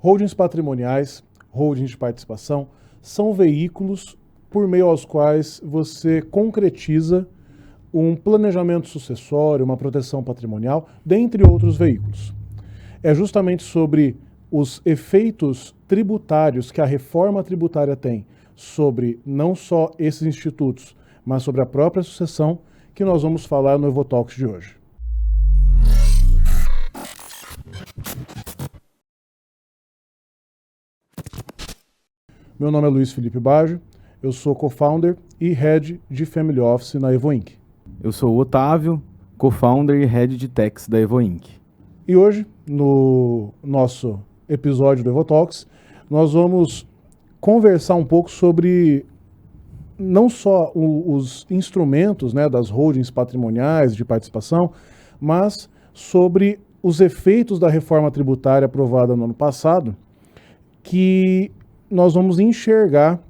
Holdings patrimoniais, holdings de participação, são veículos por meio aos quais você concretiza um planejamento sucessório, uma proteção patrimonial, dentre outros veículos. É justamente sobre os efeitos tributários que a reforma tributária tem sobre não só esses institutos, mas sobre a própria sucessão, que nós vamos falar no EvoTalks de hoje. Meu nome é Luiz Felipe Baggio, eu sou co-founder e head de Family Office na Evo Inc. Eu sou o Otávio, co-founder e head de Tax da Evo Inc. E hoje, no nosso episódio do EvoTalks, nós vamos conversar um pouco sobre não só os instrumentos, né, das holdings patrimoniais de participação, mas sobre os efeitos da reforma tributária aprovada no ano passado, que nós vamos enxergar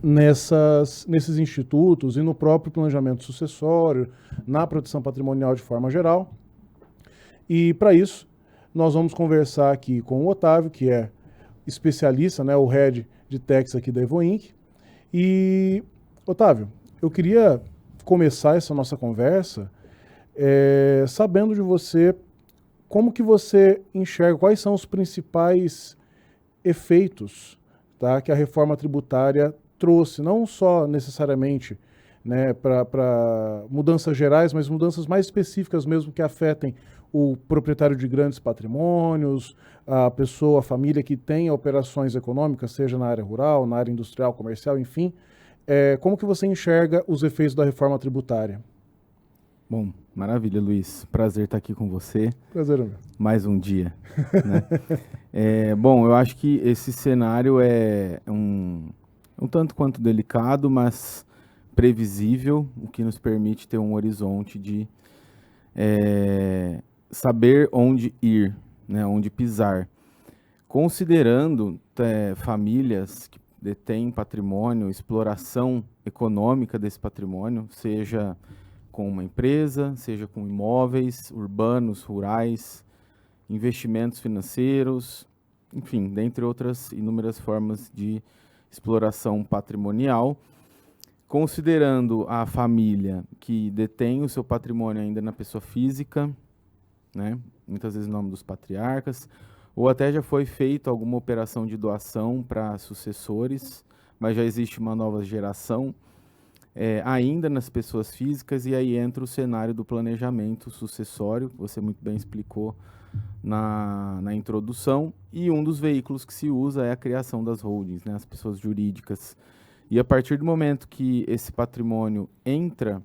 nesses institutos e no próprio planejamento sucessório, na proteção patrimonial de forma geral. E para isso, nós vamos conversar aqui com o Otávio, que é especialista, né, o head de tax aqui da Evo Inc. E, Otávio, eu queria começar essa nossa conversa sabendo de você como que você enxerga, quais são os principais efeitos, tá, que a reforma tributária trouxe, não só necessariamente, né, para mudanças gerais, mas mudanças mais específicas mesmo que afetem o proprietário de grandes patrimônios, a pessoa, a família que tem operações econômicas, seja na área rural, na área industrial, comercial, enfim. Como que você enxerga os efeitos da reforma tributária? Bom, maravilha, Luiz. Prazer estar aqui com você. Prazer, meu. Mais um dia. Né? Bom, eu acho que esse cenário é um tanto quanto delicado, mas previsível, o que nos permite ter um horizonte de saber onde ir, né, onde pisar. Considerando famílias que detêm patrimônio, exploração econômica desse patrimônio, seja com uma empresa, seja com imóveis urbanos, rurais, investimentos financeiros, enfim, dentre outras inúmeras formas de exploração patrimonial. Considerando a família que detém o seu patrimônio ainda na pessoa física, né, muitas vezes em nome dos patriarcas, ou até já foi feita alguma operação de doação para sucessores, mas já existe uma nova geração, ainda nas pessoas físicas, e aí entra o cenário do planejamento sucessório, que você muito bem explicou na introdução, e um dos veículos que se usa é a criação das holdings, né, as pessoas jurídicas. E a partir do momento que esse patrimônio entra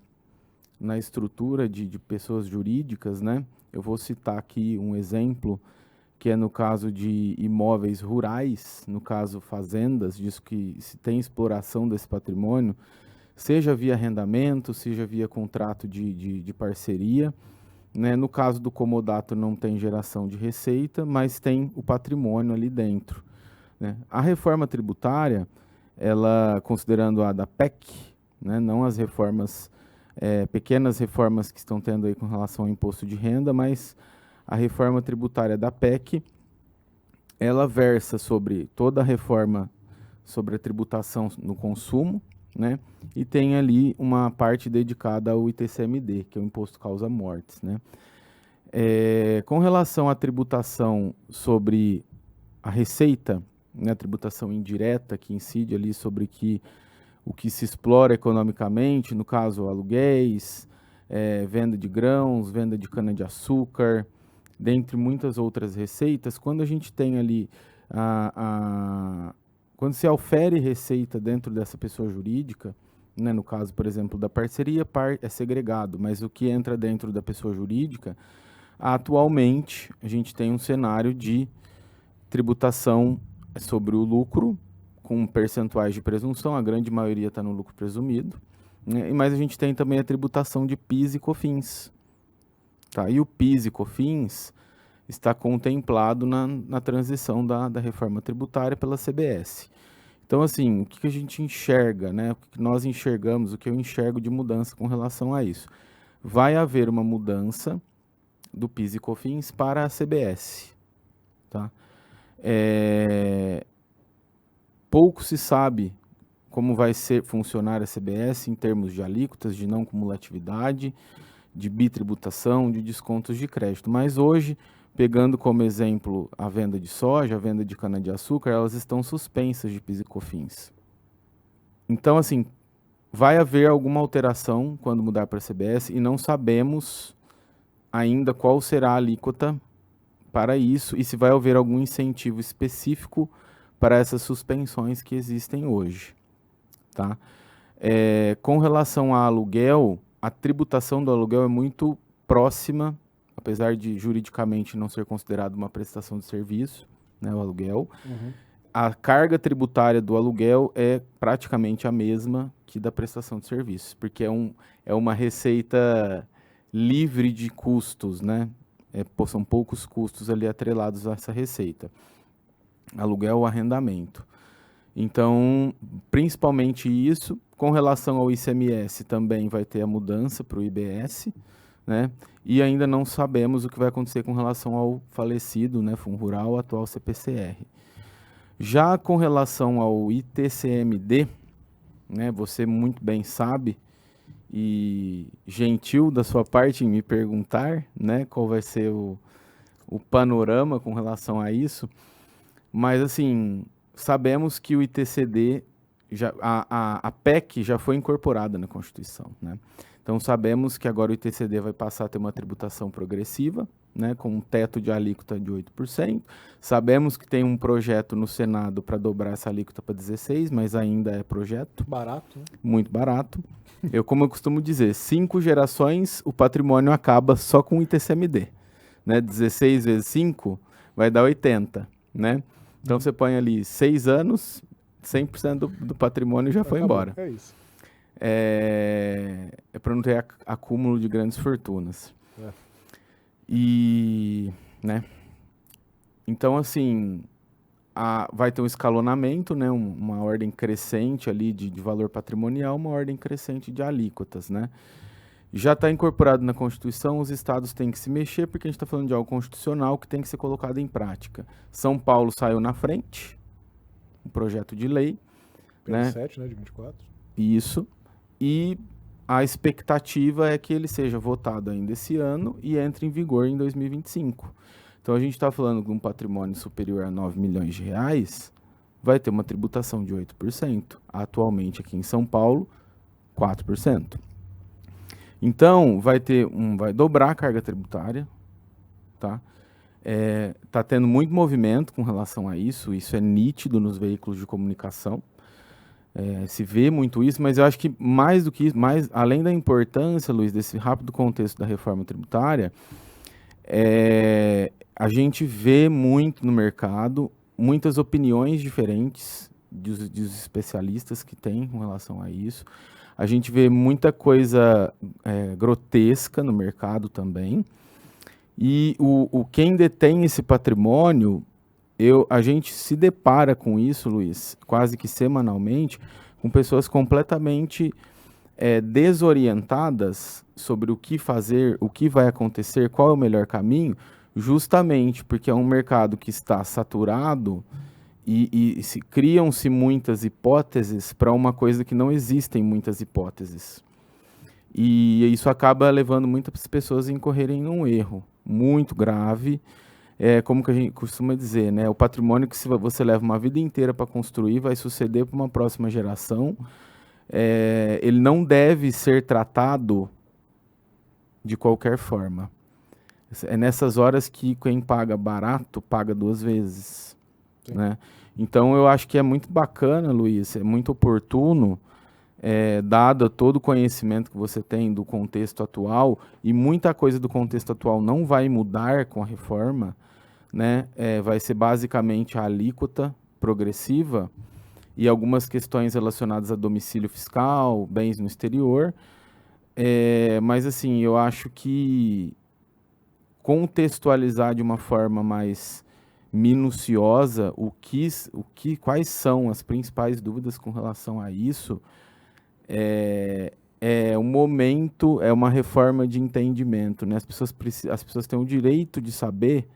na estrutura de pessoas jurídicas, né, eu vou citar aqui um exemplo, que é no caso de imóveis rurais, no caso fazendas, diz que se tem exploração desse patrimônio, seja via arrendamento, seja via contrato de parceria, né? No caso do comodato não tem geração de receita, mas tem o patrimônio ali dentro, né? A reforma tributária, ela, considerando a da PEC, né, não as reformas, pequenas reformas que estão tendo aí com relação ao imposto de renda, mas a reforma tributária da PEC, ela versa sobre toda a reforma sobre a tributação no consumo, né, e tem ali uma parte dedicada ao ITCMD, que é o Imposto Causa Mortes, né. Com relação à tributação sobre a receita, né, a tributação indireta que incide ali sobre o que se explora economicamente, no caso aluguéis, venda de grãos, venda de cana-de-açúcar, dentre muitas outras receitas, quando a gente tem ali, quando se aufere receita dentro dessa pessoa jurídica, né, no caso, por exemplo, da parceria, é segregado, mas o que entra dentro da pessoa jurídica, atualmente a gente tem um cenário de tributação sobre o lucro, com percentuais de presunção, a grande maioria está no lucro presumido, né? Mas a gente tem também a tributação de PIS e COFINS. Tá? E o PIS e COFINS está contemplado na transição da reforma tributária pela CBS. Então, assim, o que a gente enxerga, né? O que nós enxergamos, o que eu enxergo de mudança com relação a isso? Vai haver uma mudança do PIS e COFINS para a CBS. Tá? Pouco se sabe como vai funcionar a CBS em termos de alíquotas, de não cumulatividade, de bitributação, de descontos de crédito. Mas hoje, pegando como exemplo a venda de soja, a venda de cana-de-açúcar, elas estão suspensas de PIS e COFINS. Então, assim, vai haver alguma alteração quando mudar para a CBS e não sabemos ainda qual será a alíquota para isso e se vai haver algum incentivo específico para essas suspensões que existem hoje. Tá? Com relação a aluguel, a tributação do aluguel é muito próxima, apesar de juridicamente não ser considerado uma prestação de serviço, né, o aluguel. A carga tributária do aluguel é praticamente a mesma que da prestação de serviços, porque é uma receita livre de custos, né? São poucos custos ali atrelados a essa receita. Aluguel ou arrendamento. Então, principalmente isso. Com relação ao ICMS, também vai ter a mudança para o IBS, né? E ainda não sabemos o que vai acontecer com relação ao falecido, né, Fundo Rural, atual CPCR. Já com relação ao ITCMD, né, você muito bem sabe, e gentil da sua parte em me perguntar, né, qual vai ser o panorama com relação a isso, mas assim, sabemos que o ITCD, a PEC já foi incorporada na Constituição, né? Então sabemos que agora o ITCD vai passar a ter uma tributação progressiva, né, com um teto de alíquota de 8%. Sabemos que tem um projeto no Senado para dobrar essa alíquota para 16%, mas ainda é projeto. Barato, né? Muito barato. Como eu costumo dizer, 5 gerações o patrimônio acaba só com o ITCMD. Né? 16 vezes 5 vai dar 80, né? Então você põe ali 6 anos, 100% do patrimônio já foi embora. É isso. É para não ter acúmulo de grandes fortunas. E, né? Então, assim, vai ter um escalonamento, né? Uma ordem crescente ali de valor patrimonial, uma ordem crescente de alíquotas, né? Já está incorporado na Constituição, os estados têm que se mexer, porque a gente está falando de algo constitucional que tem que ser colocado em prática. São Paulo saiu na frente, um projeto de lei. Né? 7, né, de 24. Isso. E a expectativa é que ele seja votado ainda esse ano e entre em vigor em 2025. Então, a gente está falando de um patrimônio superior a 9 milhões de reais, vai ter uma tributação de 8%. Atualmente, aqui em São Paulo, 4%. Então, vai dobrar a carga tributária, tá? Tá tendo muito movimento com relação a isso é nítido nos veículos de comunicação. Se vê muito isso, mas eu acho que mais do que isso, além da importância, Luiz, desse rápido contexto da reforma tributária, a gente vê muito no mercado, muitas opiniões diferentes dos especialistas que têm com relação a isso. A gente vê muita coisa grotesca no mercado também. E quem detém esse patrimônio, a gente se depara com isso, Luiz, quase que semanalmente, com pessoas completamente desorientadas sobre o que fazer, o que vai acontecer, qual é o melhor caminho, justamente porque é um mercado que está saturado e criam-se muitas hipóteses para uma coisa que não existem muitas hipóteses. E isso acaba levando muitas pessoas a incorrerem em um erro muito grave. Como que a gente costuma dizer, né? O patrimônio que você leva uma vida inteira para construir vai suceder para uma próxima geração. Ele não deve ser tratado de qualquer forma. É nessas horas que quem paga barato paga 2 vezes. Né? Então, eu acho que é muito bacana, Luiz, é muito oportuno, dado todo o conhecimento que você tem do contexto atual, e muita coisa do contexto atual não vai mudar com a reforma, né? Vai ser basicamente a alíquota progressiva e algumas questões relacionadas a domicílio fiscal, bens no exterior. Mas, assim, eu acho que contextualizar de uma forma mais minuciosa quais são as principais dúvidas com relação a isso, um momento, uma reforma de entendimento, né? As pessoas têm o direito de saber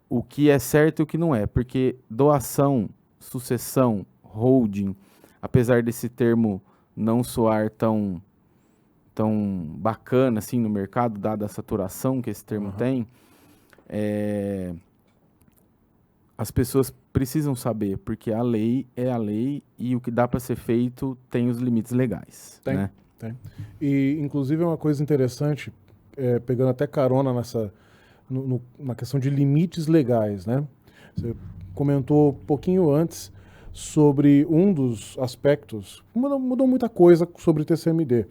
o que é certo e o que não é, porque doação, sucessão, holding, apesar desse termo não soar tão bacana assim no mercado, dada a saturação que esse termo tem, as pessoas precisam saber, porque a lei é a lei e o que dá para ser feito tem os limites legais. Tem, né? tem. E, inclusive, é uma coisa interessante, pegando até carona na questão de limites legais, né? Você comentou um pouquinho antes sobre um dos aspectos, mudou muita coisa sobre o TCMD,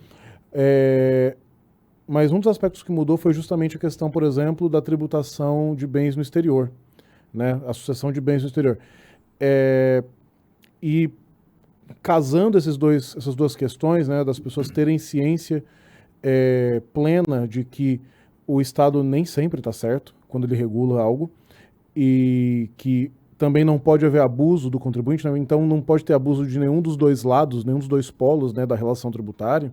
mas um dos aspectos que mudou foi justamente a questão, por exemplo, da tributação de bens no exterior, né? A sucessão de bens no exterior. E casando essas duas questões, né, das pessoas terem ciência plena de que o Estado nem sempre está certo quando ele regula algo e que também não pode haver abuso do contribuinte, né? Então não pode ter abuso de nenhum dos dois lados, nenhum dos dois polos, né, da relação tributária.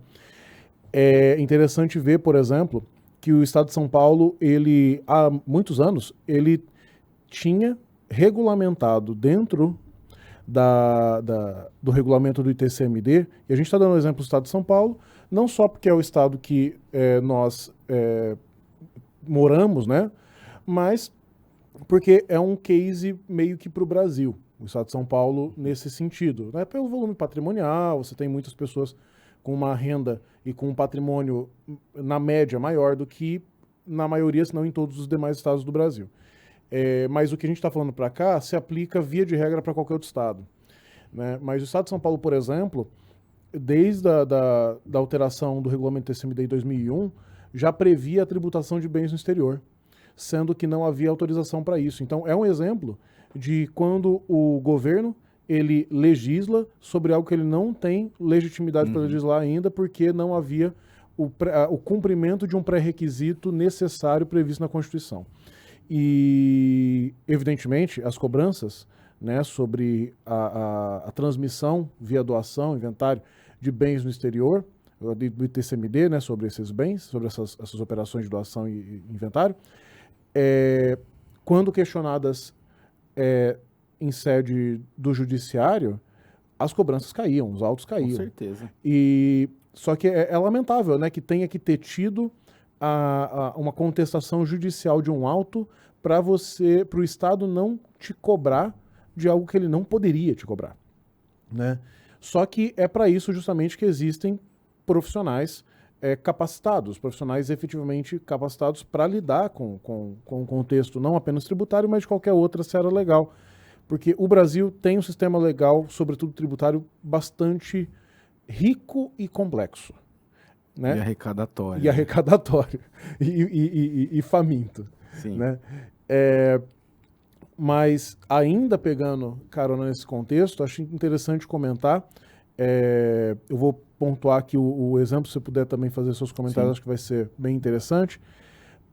É interessante ver, por exemplo, que o Estado de São Paulo, ele há muitos anos, ele tinha regulamentado dentro do regulamento do ITCMD, e a gente está dando o exemplo do Estado de São Paulo, não só porque é o estado que nós moramos, né, mas porque é um case meio que para o Brasil, o Estado de São Paulo nesse sentido, né, pelo volume patrimonial, você tem muitas pessoas com uma renda e com um patrimônio na média maior do que na maioria, se não em todos os demais estados do Brasil. Mas o que a gente está falando para cá se aplica via de regra para qualquer outro estado, né? Mas o Estado de São Paulo, por exemplo, desde da alteração do regulamento TCMD em 2001, já previa a tributação de bens no exterior, sendo que não havia autorização para isso. Então, é um exemplo de quando o governo ele legisla sobre algo que ele não tem legitimidade para legislar ainda, porque não havia o cumprimento de um pré-requisito necessário previsto na Constituição. E, evidentemente, as cobranças, né, sobre a transmissão via doação, inventário de bens no exterior, do ITCMD, né, sobre esses bens, sobre essas operações de doação e inventário, quando questionadas em sede do judiciário, as cobranças caíam, os autos caíam. Com certeza. Só que é lamentável, né, que tenha que ter tido uma contestação judicial de um auto para o Estado não te cobrar de algo que ele não poderia te cobrar, né? Só que é para isso justamente que existem profissionais capacitados, profissionais efetivamente capacitados para lidar com o contexto não apenas tributário, mas de qualquer outra seara legal. Porque o Brasil tem um sistema legal, sobretudo tributário, bastante rico e complexo. Né? E arrecadatório. E arrecadatório. E faminto. Sim. Né? Mas, ainda pegando carona nesse contexto, acho interessante comentar. Eu vou pontuar aqui o exemplo, se você puder também fazer seus comentários, Sim. acho que vai ser bem interessante.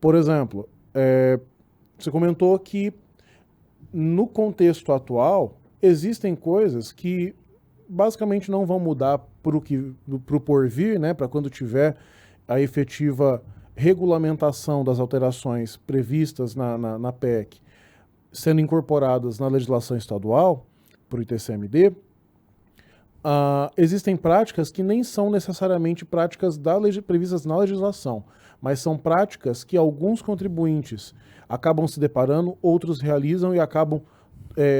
Por exemplo, você comentou que no contexto atual existem coisas que basicamente não vão mudar para o porvir, né, para quando tiver a efetiva regulamentação das alterações previstas na PEC sendo incorporadas na legislação estadual, para o ITCMD. Existem práticas que nem são necessariamente práticas previstas na legislação, mas são práticas que alguns contribuintes acabam se deparando, outros realizam e acabam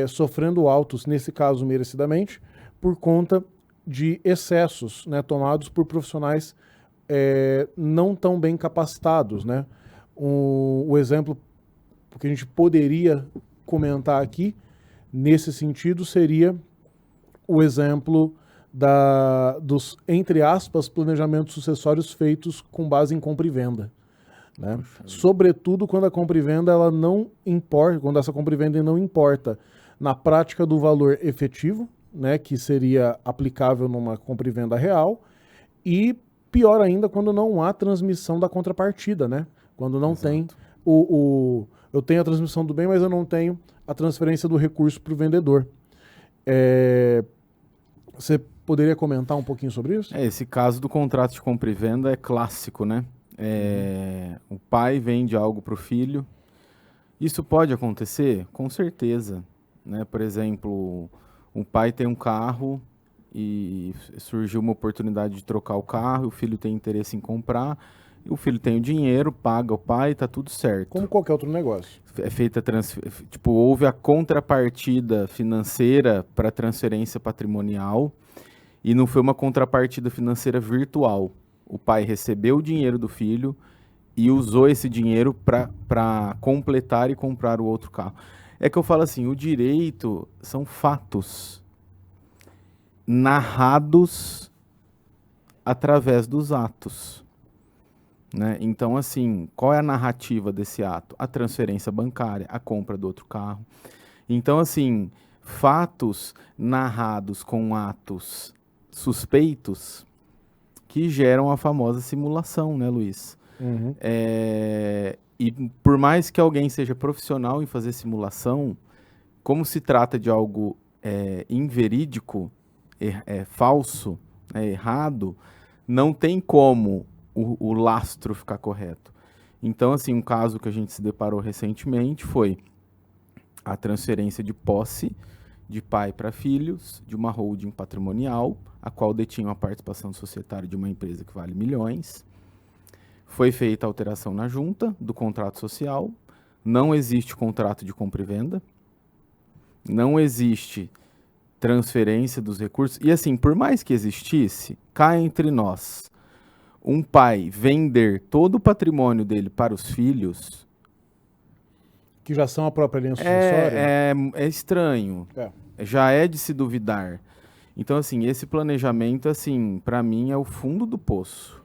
sofrendo autos, nesse caso merecidamente, por conta de excessos, né, tomados por profissionais não tão bem capacitados. Né? O exemplo que a gente poderia comentar aqui, nesse sentido, seria o exemplo dos, entre aspas, planejamentos sucessórios feitos com base em compra e venda. Né? Sobretudo quando a compra e venda ela não importa, quando essa compra e venda não importa na prática do valor efetivo, né, que seria aplicável numa compra e venda real, e pior ainda quando não há transmissão da contrapartida, né? Quando não tem eu tenho a transmissão do bem, mas eu não tenho a transferência do recurso para o vendedor. Você poderia comentar um pouquinho sobre isso? Esse caso do contrato de compra e venda é clássico, né? O pai vende algo para o filho Isso pode acontecer? Com certeza, né? Por exemplo, um pai tem um carro e surgiu uma oportunidade de trocar o carro, o filho tem interesse em comprar, e o filho tem o dinheiro, paga o pai, tá tudo certo. Como qualquer outro negócio. É feita tipo, houve a contrapartida financeira para transferência patrimonial e não foi uma contrapartida financeira virtual. O pai recebeu o dinheiro do filho e usou esse dinheiro para completar e comprar o outro carro. É que eu falo assim, o direito são fatos narrados através dos atos, né? Então, assim, qual é a narrativa desse ato? A transferência bancária, a compra do outro carro. Então, assim, fatos narrados com atos suspeitos que geram a famosa simulação, né, Luiz? Uhum. E por mais que alguém seja profissional em fazer simulação, como se trata de algo inverídico, falso, errado, não tem como o lastro ficar correto. Então, assim, um caso que a gente se deparou recentemente foi a transferência de posse de pai para filhos de uma holding patrimonial, a qual detinha uma participação societária de uma empresa que vale milhões. Foi feita a alteração na junta do contrato social, não existe contrato de compra e venda, não existe transferência dos recursos. E assim, por mais que existisse, cá entre nós, um pai vender todo o patrimônio dele para os filhos... Que já são a própria linha sucessória. É estranho. Já é de se duvidar. Então, assim, esse planejamento, assim, para mim é o fundo do poço.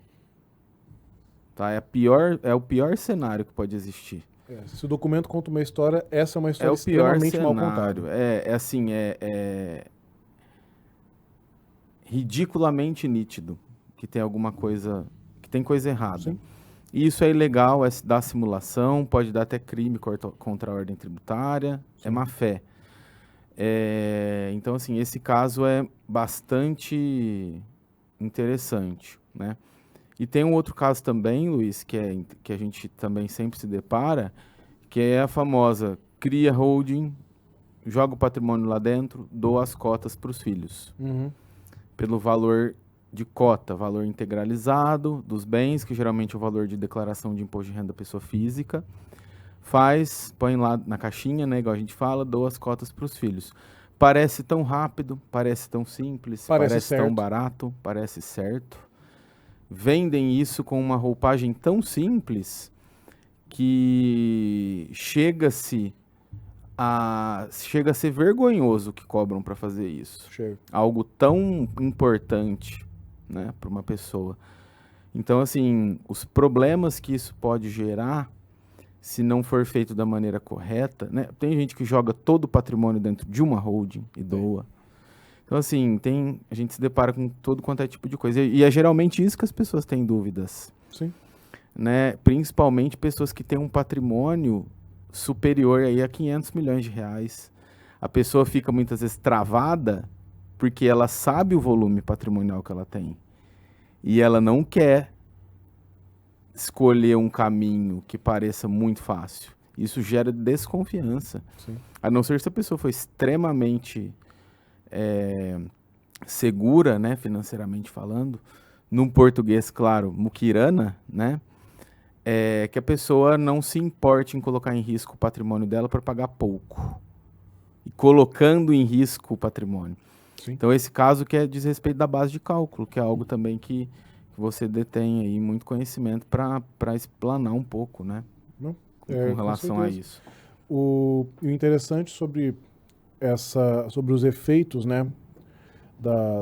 Tá? É o pior cenário que pode existir. Se o documento conta uma história, essa é uma história extremamente mal contada. É ridiculamente nítido que tem alguma coisa, que tem coisa errada. Sim. E isso é ilegal, é dar simulação, pode dar até crime contra a ordem tributária, é má fé. Então, assim, esse caso é bastante interessante, né? E tem um outro caso também, Luiz, que a gente também sempre se depara, que é a famosa cria holding, joga o patrimônio lá dentro, doa as cotas para os filhos. Uhum. Pelo valor de cota, valor integralizado dos bens, que geralmente é o valor de declaração de imposto de renda da pessoa física, põe lá na caixinha, né, igual a gente fala, doa as cotas para os filhos. Parece tão rápido, parece tão simples, parece tão barato, parece certo. Vendem isso com uma roupagem tão simples que chega a ser vergonhoso o que cobram para fazer isso. Chega. Algo tão importante, né, para uma pessoa. Então, assim, os problemas que isso pode gerar, se não for feito da maneira correta, né? Tem gente que joga todo o patrimônio dentro de uma holding e doa. Então, assim, a gente se depara com todo quanto é tipo de coisa. E é geralmente isso que as pessoas têm dúvidas. Sim. Né? Principalmente pessoas que têm um patrimônio superior aí a 500 milhões de reais. A pessoa fica muitas vezes travada porque ela sabe o volume patrimonial que ela tem. E ela não quer escolher um caminho que pareça muito fácil. Isso gera desconfiança. Sim. A não ser se a pessoa for extremamente segura, né, financeiramente falando, num português, claro, muquirana, né, que a pessoa não se importe em colocar em risco o patrimônio dela para pagar pouco. E colocando em risco o patrimônio. Sim. Então, esse caso que é diz respeito da base de cálculo, que é algo também que você detém aí muito conhecimento para explanar um pouco, né? Não, com relação a isso. O interessante sobre os efeitos, né,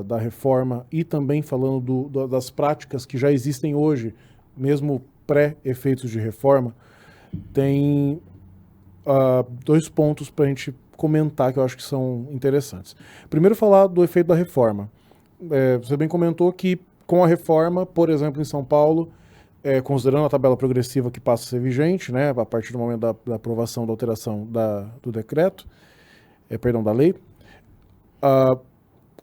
da reforma e também falando das práticas que já existem hoje, mesmo pré-efeitos de reforma, tem 2 pontos para a gente comentar que eu acho que são interessantes. Primeiro, falar do efeito da reforma. Você bem comentou que com a reforma, por exemplo, em São Paulo, considerando a tabela progressiva que passa a ser vigente, né, a partir do momento da aprovação da alteração do decreto, da lei,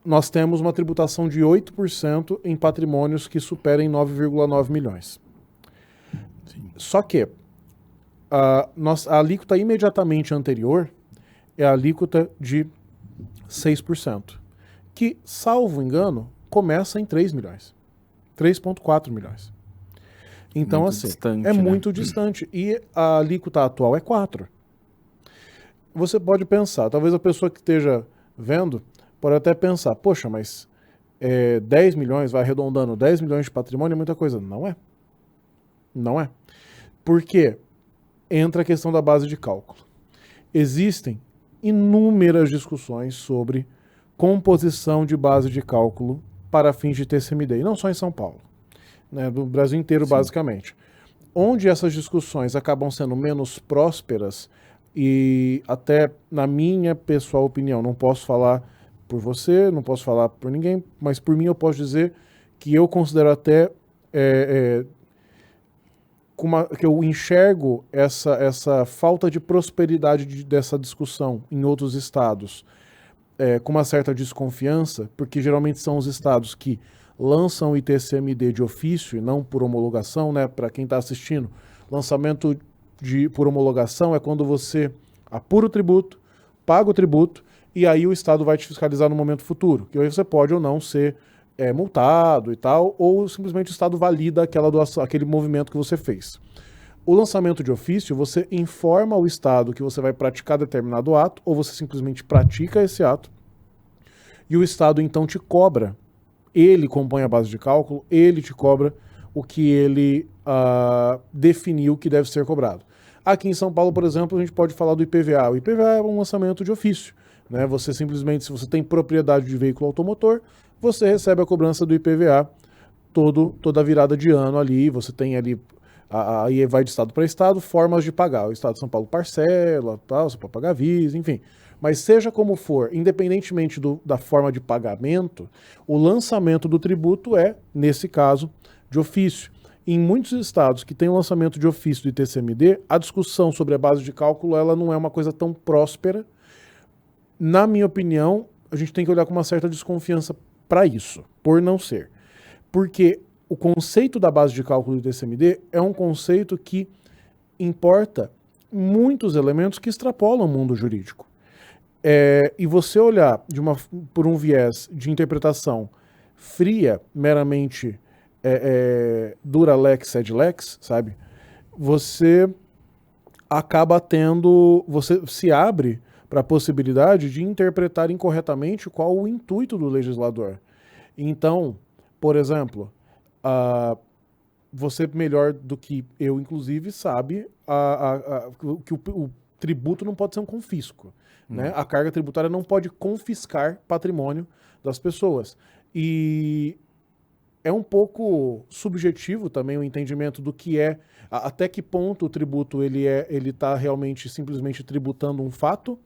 nós temos uma tributação de 8% em patrimônios que superem 9,9 milhões. Sim. Só que a alíquota imediatamente anterior é a alíquota de 6%, que, salvo engano, começa em 3 milhões. 3,4 milhões. Então, Muito assim, distante, é né? muito distante. E a alíquota atual é 4. Você pode pensar, talvez a pessoa que esteja vendo pode até pensar, poxa, mas 10 milhões, vai arredondando, 10 milhões de patrimônio é muita coisa. Não é. Não é. Por quê? Entra a questão da base de cálculo. Existem inúmeras discussões sobre composição de base de cálculo para fins de TCMD, e não só em São Paulo, né, do Brasil inteiro, Sim. basicamente. Onde essas discussões acabam sendo menos prósperas, e até na minha pessoal opinião, não posso falar por você, não posso falar por ninguém, mas por mim eu posso dizer que eu considero até que eu enxergo essa falta de prosperidade dessa discussão em outros estados com uma certa desconfiança, porque geralmente são os estados que lançam o ITCMD de ofício e não por homologação, né? Para quem está assistindo, lançamento por homologação é quando você apura o tributo, paga o tributo e aí o estado vai te fiscalizar no momento futuro, que aí você pode ou não ser multado e tal, ou simplesmente o estado valida aquela doação, aquele movimento que você fez. O lançamento de ofício, você informa o estado que você vai praticar determinado ato, ou você simplesmente pratica esse ato, e o estado então te cobra. Ele compõe a base de cálculo, ele te cobra o que ele definiu que deve ser cobrado. Aqui em São Paulo, por exemplo, a gente pode falar do IPVA. O IPVA é um lançamento de ofício, né? Você simplesmente, se você tem propriedade de veículo automotor, você recebe a cobrança do IPVA toda a virada de ano ali, você tem ali, aí vai de estado para estado, formas de pagar. O estado de São Paulo parcela, tal, você pode pagar à vista, enfim. Mas seja como for, independentemente da forma de pagamento, o lançamento do tributo é, nesse caso, de ofício. Em muitos estados que tem o lançamento de ofício do ITCMD, a discussão sobre a base de cálculo ela não é uma coisa tão próspera. Na minha opinião, a gente tem que olhar com uma certa desconfiança para isso, por não ser. Porque o conceito da base de cálculo do ITCMD é um conceito que importa muitos elementos que extrapolam o mundo jurídico. E você olhar por um viés de interpretação fria, meramente dura lex sed lex, sabe? Você acaba você se abre para a possibilidade de interpretar incorretamente qual o intuito do legislador. Então, por exemplo, você melhor do que eu, inclusive, sabe que o tributo não pode ser um confisco. Né? A carga tributária não pode confiscar patrimônio das pessoas. E é um pouco subjetivo também o entendimento do que até que ponto o tributo ele está realmente simplesmente tributando um fato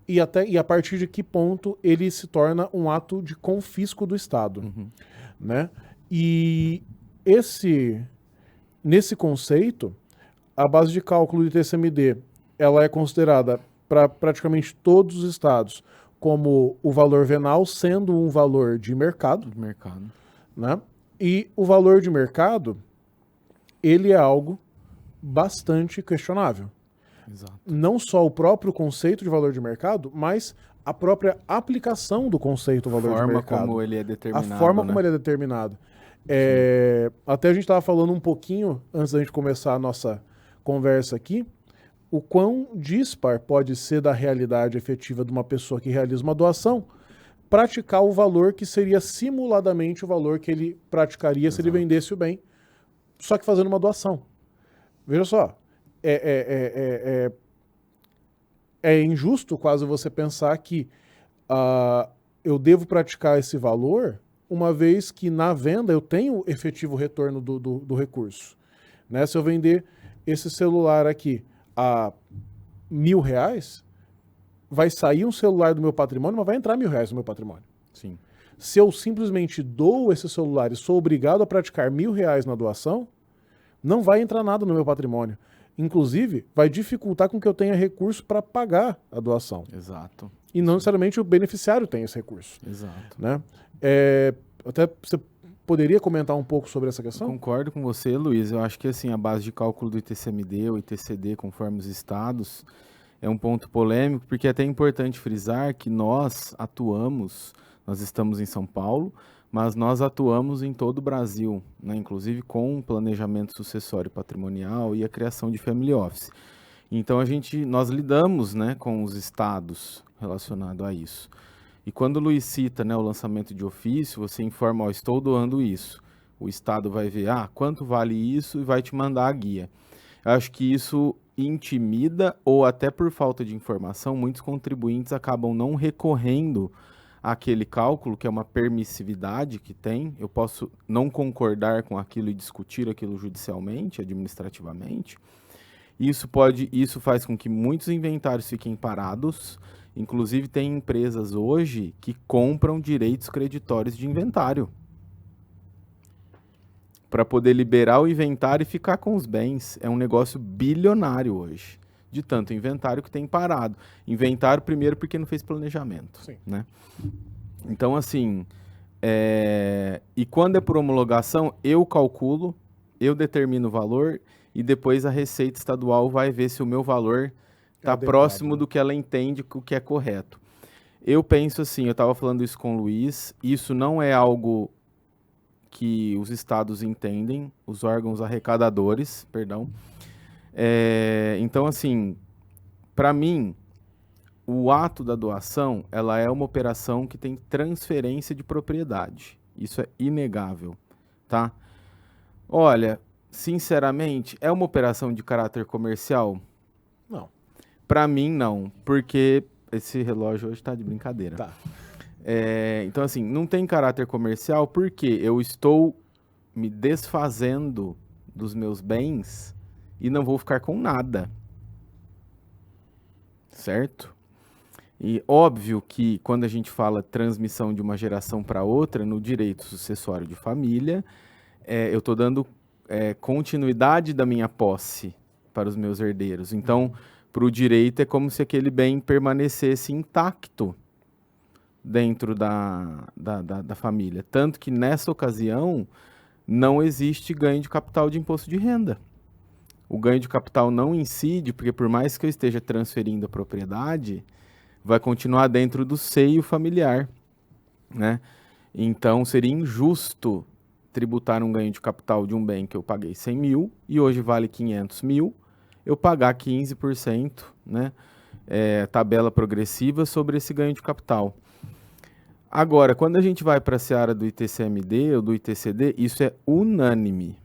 e a partir de que ponto ele se torna um ato de confisco do Estado. Uhum. Né? E nesse conceito, a base de cálculo do ITCMD ela é considerada para praticamente todos os estados como o valor venal sendo um valor de mercado. Né? E o valor de mercado, ele é algo bastante questionável. Exato. Não só o próprio conceito de valor de mercado, mas a própria aplicação do conceito valor de mercado. A forma como ele é determinado. A forma como ele é determinado. Até a gente estava falando um pouquinho, antes da gente começar a nossa conversa aqui, o quão dispar pode ser da realidade efetiva de uma pessoa que realiza uma doação praticar o valor que seria simuladamente o valor que ele praticaria se ele vendesse o bem, só que fazendo uma doação. Veja só, é injusto quase você pensar que eu devo praticar esse valor uma vez que na venda eu tenho efetivo retorno do recurso. Né? Se eu vender esse celular aqui a R$1.000, vai sair um celular do meu patrimônio, mas vai entrar R$1.000 no meu patrimônio. Sim. Se eu simplesmente dou esse celular e sou obrigado a praticar R$1.000 na doação, não vai entrar nada no meu patrimônio. Inclusive, vai dificultar com que eu tenha recurso para pagar a doação. Exato. E não necessariamente o beneficiário tem esse recurso. Exato. Né? Até você poderia comentar um pouco sobre essa questão? Concordo com você, Luiz. Eu acho que assim, a base de cálculo do ITCMD ou ITCD, conforme os estados, é um ponto polêmico, porque é até importante frisar que nós estamos em São Paulo, mas nós atuamos em todo o Brasil, né? Inclusive com planejamento sucessório patrimonial e a criação de family office. Então nós lidamos, né, com os estados relacionados a isso. E quando o Luiz cita, né, o lançamento de ofício, você informa, ó, estou doando isso. O estado vai ver, quanto vale isso e vai te mandar a guia. Eu acho que isso intimida ou até por falta de informação, muitos contribuintes acabam não recorrendo àquele cálculo, que é uma permissividade que tem. Eu posso não concordar com aquilo e discutir aquilo judicialmente, administrativamente. Isso faz com que muitos inventários fiquem parados. Inclusive, tem empresas hoje que compram direitos creditórios de inventário para poder liberar o inventário e ficar com os bens. É um negócio bilionário hoje, de tanto inventário que tem parado. Inventário, primeiro, porque não fez planejamento. Sim. Né? Então, assim, e quando é por homologação, eu calculo, eu determino o valor e depois a Receita Estadual vai ver se o meu valor está próximo do que ela entende que o que é correto. Eu penso assim, eu estava falando isso com o Luiz, isso não é algo que os estados entendem, os órgãos arrecadadores, perdão. Então, assim, para mim, o ato da doação, ela é uma operação que tem transferência de propriedade. Isso é inegável, tá? Olha, sinceramente, é uma operação de caráter comercial? Não. Para mim, não, porque esse relógio hoje está de brincadeira. Tá. Então, assim, não tem caráter comercial porque eu estou me desfazendo dos meus bens e não vou ficar com nada. Certo? E óbvio que quando a gente fala transmissão de uma geração para outra, no direito sucessório de família, eu estou dando continuidade da minha posse para os meus herdeiros. Então, para o direito é como se aquele bem permanecesse intacto dentro da família. Tanto que nessa ocasião não existe ganho de capital de imposto de renda. O ganho de capital não incide, porque por mais que eu esteja transferindo a propriedade, vai continuar dentro do seio familiar, né? Então seria injusto tributar um ganho de capital de um bem que eu paguei 100 mil e hoje vale 500 mil, eu pagar 15%, né? Tabela progressiva sobre esse ganho de capital. Agora, quando a gente vai para a seara do ITCMD ou do ITCD, isso é unânime.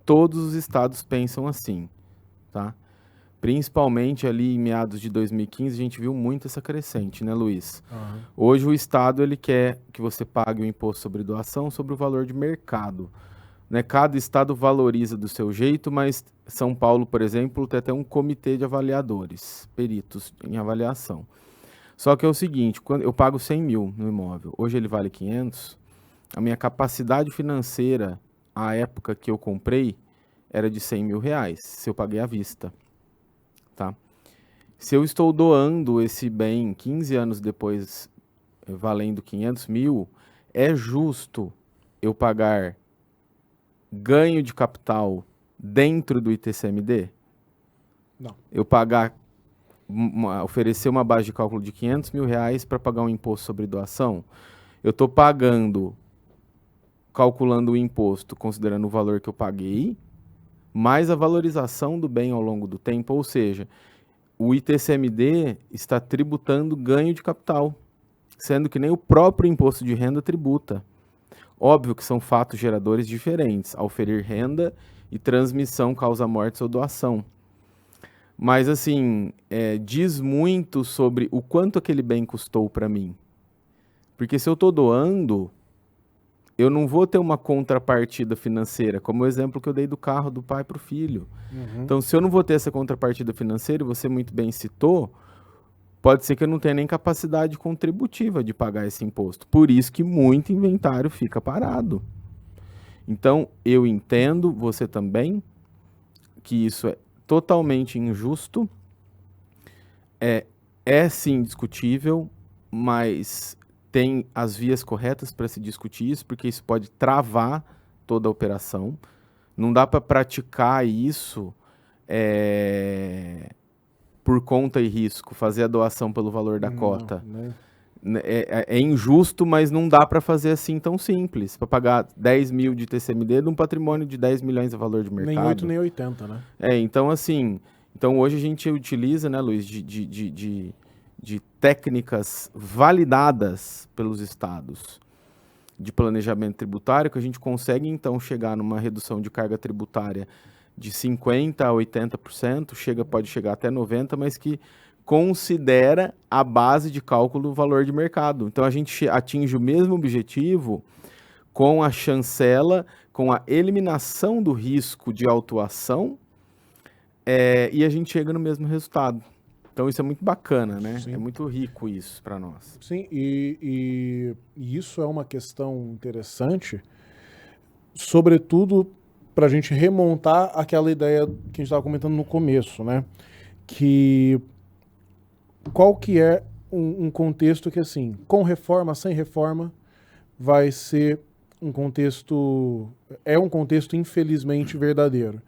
Todos os estados pensam assim, tá? Principalmente ali em meados de 2015, a gente viu muito essa crescente, né, Luiz? Uhum. Hoje o estado ele quer que você pague o imposto sobre doação sobre o valor de mercado. Né? Cada estado valoriza do seu jeito, mas São Paulo, por exemplo, tem até um comitê de avaliadores, peritos em avaliação. Só que é o seguinte, quando eu pago 100 mil no imóvel, hoje ele vale 500, a minha capacidade financeira, à época que eu comprei, era de 100 mil reais, se eu paguei à vista. Tá? Se eu estou doando esse bem 15 anos depois, valendo 500 mil, é justo eu pagar ganho de capital dentro do ITCMD? Não. Eu oferecer uma base de cálculo de 500 mil reais para pagar um imposto sobre doação? Eu estou calculando o imposto considerando o valor que eu paguei, mais a valorização do bem ao longo do tempo, ou seja, o ITCMD está tributando ganho de capital, sendo que nem o próprio imposto de renda tributa. Óbvio que são fatos geradores diferentes, auferir renda e transmissão causa morte ou doação. Mas, assim, diz muito sobre o quanto aquele bem custou para mim. Porque se eu estou doando, eu não vou ter uma contrapartida financeira, como o exemplo que eu dei do carro do pai para o filho. Uhum. Então, se eu não vou ter essa contrapartida financeira, e você muito bem citou, pode ser que eu não tenha nem capacidade contributiva de pagar esse imposto. Por isso que muito inventário fica parado. Então, eu entendo, você também, que isso é totalmente injusto, é sim discutível, mas tem as vias corretas para se discutir isso, porque isso pode travar toda a operação. Não dá para praticar isso por conta e risco, fazer a doação pelo valor da cota. É injusto, mas não dá para fazer assim tão simples, para pagar 10 mil de TCMD de um patrimônio de 10 milhões de valor de mercado. Nem 8, nem 80, né? Então assim, hoje a gente utiliza, né, Luiz, de técnicas validadas pelos estados de planejamento tributário, que a gente consegue então chegar numa redução de carga tributária de 50% a 80%, pode chegar até 90%, mas que considera a base de cálculo do valor de mercado. Então a gente atinge o mesmo objetivo com a chancela, com a eliminação do risco de autuação, e a gente chega no mesmo resultado. Então isso é muito bacana, né? Sim. É muito rico isso para nós. Sim, e isso é uma questão interessante, sobretudo para a gente remontar aquela ideia que a gente estava comentando no começo, né? Que qual que é um contexto que, assim, com reforma, sem reforma, vai ser um contexto infelizmente verdadeiro.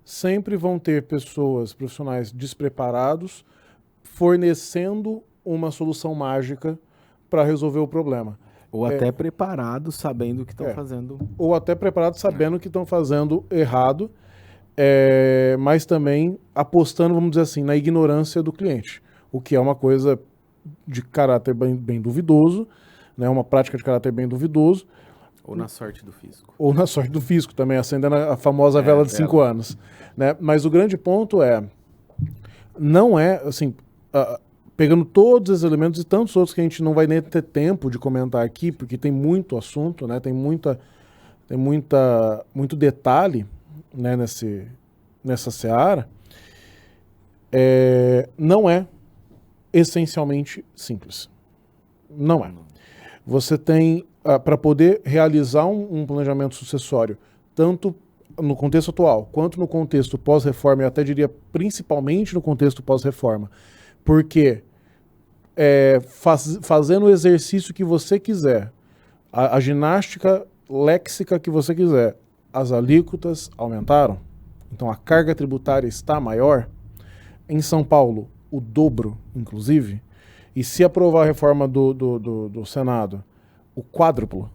Sempre vão ter pessoas, profissionais despreparados, fornecendo uma solução mágica para resolver o problema. Ou até preparados, sabendo o que estão fazendo. Ou até preparados, sabendo que estão fazendo errado, mas também apostando, vamos dizer assim, na ignorância do cliente. O que é uma coisa de caráter bem duvidoso, né? Uma prática de caráter bem duvidoso. Ou na sorte do fisco. Ou na sorte do fisco também, acendendo a famosa vela de 5 anos. Né? Mas o grande ponto não é, assim, pegando todos os elementos e tantos outros que a gente não vai nem ter tempo de comentar aqui, porque tem muito assunto, né? Tem muito detalhe, né, nessa seara, não é essencialmente simples. Não é. Você tem, para poder realizar um planejamento sucessório, tanto no contexto atual, quanto no contexto pós-reforma, e até diria principalmente no contexto pós-reforma, porque fazendo o exercício que você quiser, a ginástica léxica que você quiser, as alíquotas aumentaram, então a carga tributária está maior. Em São Paulo, o dobro, inclusive, e se aprovar a reforma do Senado, o quádruplo,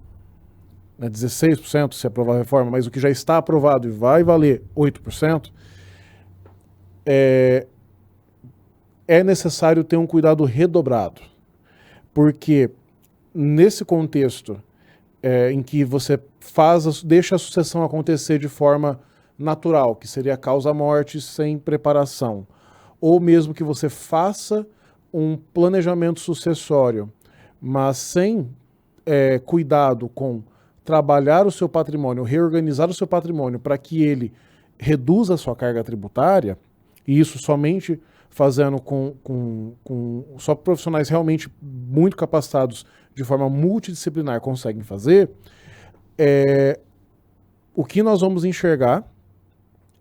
né, 16% se aprovar a reforma, mas o que já está aprovado e vai valer 8%, é necessário ter um cuidado redobrado, porque nesse contexto em que você deixa a sucessão acontecer de forma natural, que seria causa-morte sem preparação, ou mesmo que você faça um planejamento sucessório, mas sem cuidado com trabalhar o seu patrimônio, reorganizar o seu patrimônio para que ele reduza a sua carga tributária, e isso somente fazendo só profissionais realmente muito capacitados de forma multidisciplinar conseguem fazer, o que nós vamos enxergar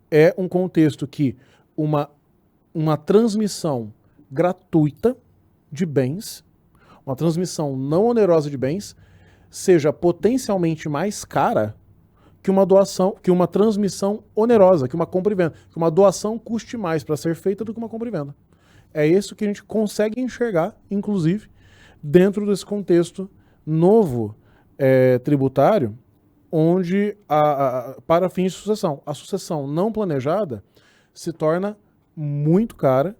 é um contexto que uma transmissão gratuita de bens, uma transmissão não onerosa de bens, seja potencialmente mais cara que uma doação, que uma transmissão onerosa, que uma compra e venda, que uma doação custe mais para ser feita do que uma compra e venda. É isso que a gente consegue enxergar, inclusive, dentro desse contexto novo tributário, onde, para fins de sucessão, a sucessão não planejada se torna muito cara,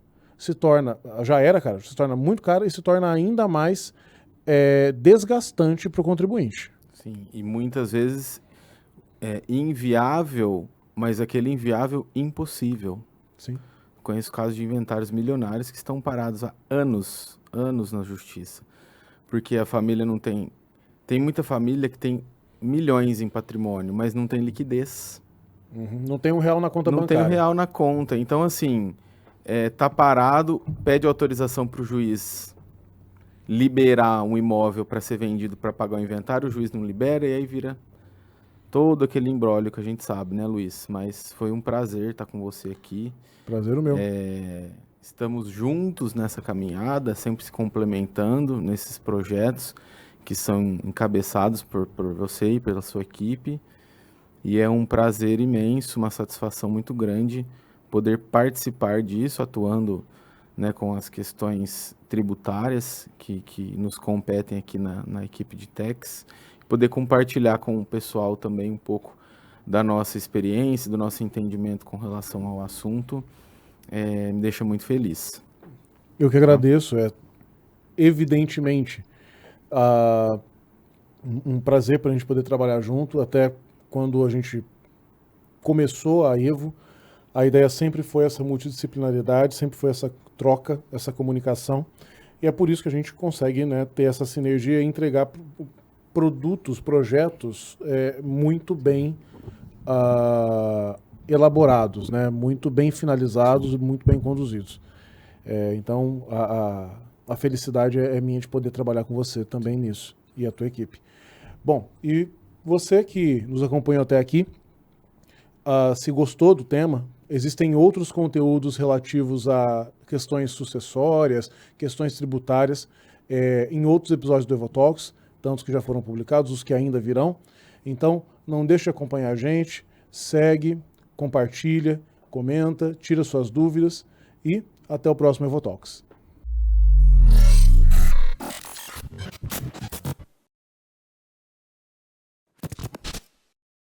já era cara, se torna muito cara e se torna ainda mais desgastante para o contribuinte. Sim, e muitas vezes inviável, mas aquele inviável impossível. Sim. Conheço casos de inventários milionários que estão parados há anos na justiça, porque a família não tem... Tem muita família que tem milhões em patrimônio, mas não tem liquidez. Uhum. Não tem R$1 na conta não bancária. Não tem R$1 na conta. Então, assim, tá parado, pede autorização para o juiz liberar um imóvel para ser vendido para pagar o inventário, o juiz não libera e aí vira todo aquele imbróglio que a gente sabe, né, Luiz? Mas foi um prazer estar com você aqui. Prazer o meu. Estamos juntos nessa caminhada, sempre se complementando nesses projetos. que são encabeçados por você e pela sua equipe. E é um prazer imenso, uma satisfação muito grande poder participar disso, atuando, né, com as questões tributárias que nos competem aqui na equipe de Tax, poder compartilhar com o pessoal também um pouco da nossa experiência, do nosso entendimento com relação ao assunto, me deixa muito feliz. Eu que agradeço, evidentemente um prazer para a gente poder trabalhar junto. Até quando a gente começou a Evo, a ideia sempre foi essa multidisciplinaridade, sempre foi essa troca, essa comunicação, e é por isso que a gente consegue, né, ter essa sinergia e entregar produtos, projetos muito bem elaborados, né, muito bem finalizados, muito bem conduzidos. Então, a felicidade é minha de poder trabalhar com você também nisso, e a tua equipe. Bom, e você que nos acompanhou até aqui, se gostou do tema, existem outros conteúdos relativos a questões sucessórias, questões tributárias, em outros episódios do EvoTalks, tantos que já foram publicados, os que ainda virão. Então, não deixe de acompanhar a gente, segue, compartilha, comenta, tira suas dúvidas e até o próximo EvoTalks.